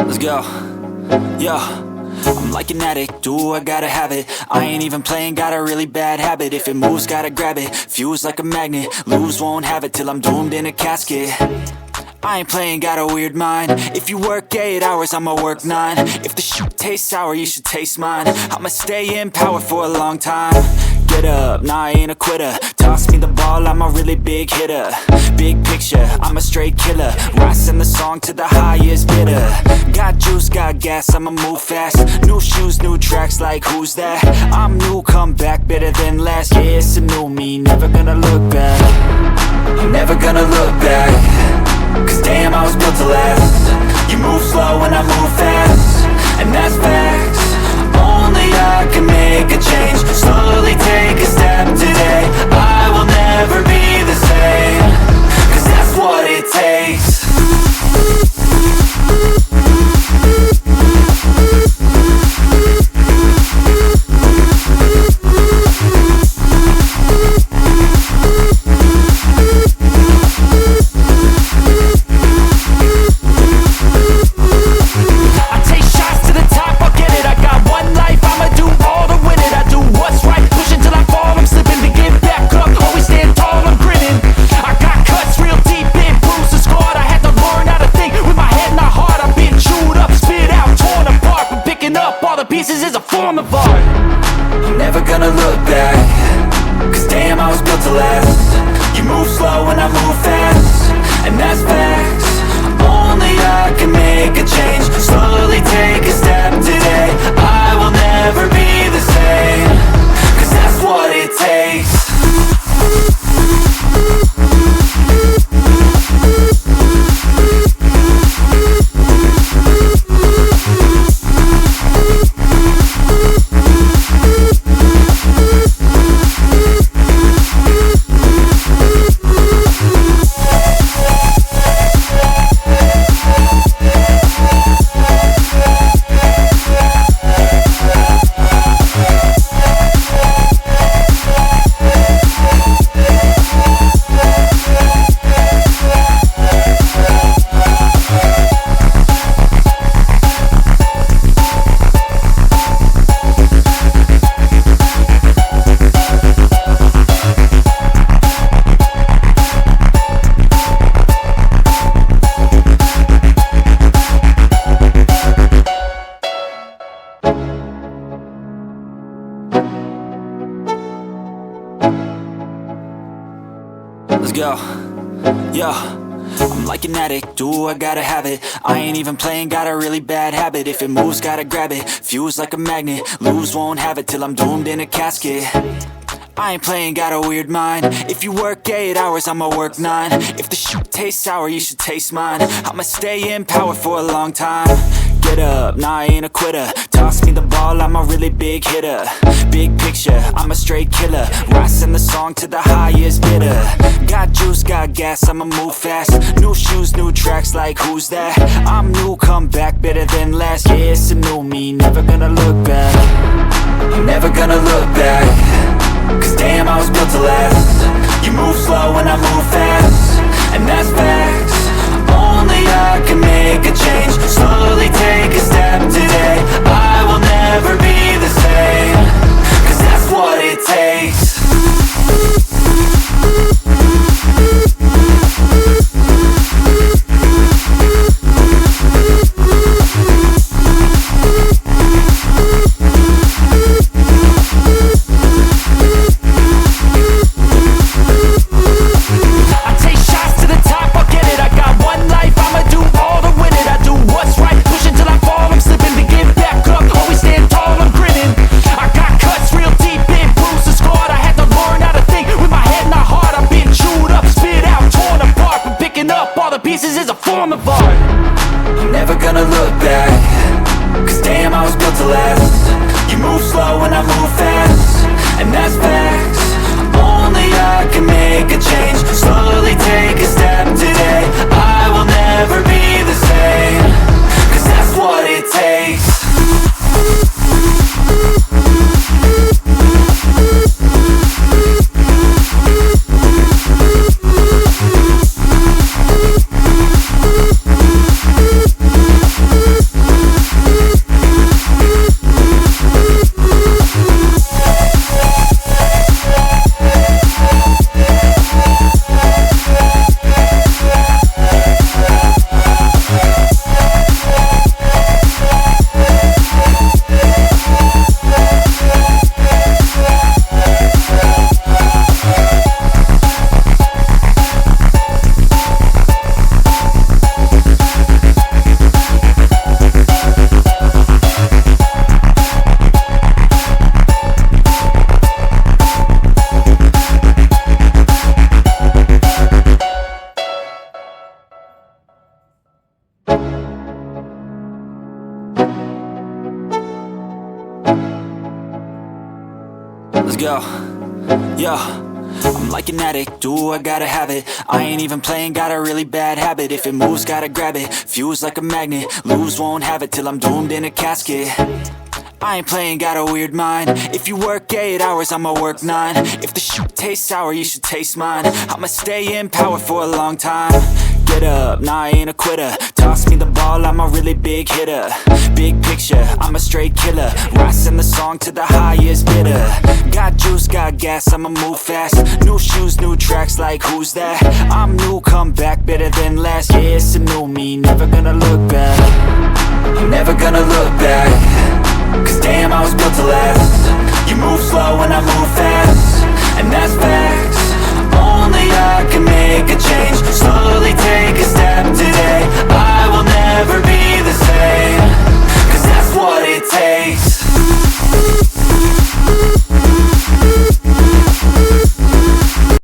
Let's go. Yo, I'm like an addict, do I gotta have it. I ain't even playing, got a really bad habit. If it moves, gotta grab it, fuse like a magnet. Lose, won't have it till I'm doomed in a casket. I ain't playing, got a weird mind. If you work 8 hours, I'ma work 9. If the shit tastes sour, you should taste mine. I'ma stay in power for a long time. Get up, nah, I ain't a quitter. Toss me the ball, I'm a really big hitter. Big picture, I'm a straight killer. Rising the song to the highest bidder. Got juice, got gas, I'ma move fast. New shoes, new tracks, like who's that? I'm new, come back, better than last. Yeah, it's a new me, never gonna look back. I'm never gonna look back. Cause damn, I was built to last. You move slow and I move fast, and that's facts. Only I can make a change. Slowly take a step today. I will never be the same. Cause that's what it takes. Pieces is a form of art. I'm never gonna look back. Cause damn, I was built to last. You move slow and I move fast, and that's facts. Only I can make a change. Slowly take a step today. I will never be the same. Cause that's what it takes. Let's go. Yo, I'm like an addict, do I gotta have it. I ain't even playing, got a really bad habit. If it moves, gotta grab it, fuse like a magnet. Lose, won't have it till I'm doomed in a casket. I ain't playing, got a weird mind. If you work 8 hours, I'ma work 9. If the shit tastes sour, you should taste mine. I'ma stay in power for a long time. Get up, nah, I ain't a quitter. Toss me the ball, I'm a really big hitter. Big picture, I'm a straight killer. Rising the song to the highest bidder. Got juice, got gas, I'ma move fast. New shoes, new tracks, like who's that? I'm new, come back, better than last. Yeah, it's a new me, never gonna look back. I'm never gonna look back. Cause damn, I was built to last. You move slow and I move fast, and that's facts. Only I can make a change. Slowly take a step today. I will never be the same. Cause that's what it takes. Pieces is a form of art. I'm never gonna look back. Cause damn, I was built to last. You move slow and I move fast, and that's facts. Only I can make a change. Slowly take a step today. I will never be the same. Cause that's what it takes. Yeah, I'm like an addict, do I gotta have it. I ain't even playing, got a really bad habit. If it moves, gotta grab it, fuse like a magnet. Lose, won't have it till I'm doomed in a casket. I ain't playing, got a weird mind. If you work 8 hours, I'ma work 9. If the shit tastes sour, you should taste mine. I'ma stay in power for a long time. Get up, nah, I ain't a quitter. Toss me the ball, I'm a really big hitter. Big picture, I'm a straight killer. Rising the song to the highest bidder. Got juice, got gas, I'ma move fast. New shoes, new tracks, like who's that? I'm new, come back, better than last. Yeah, it's a new me, never gonna look back. I'm never gonna look back. Cause damn, I was built to last. You move slow and I move fast, and that's fact.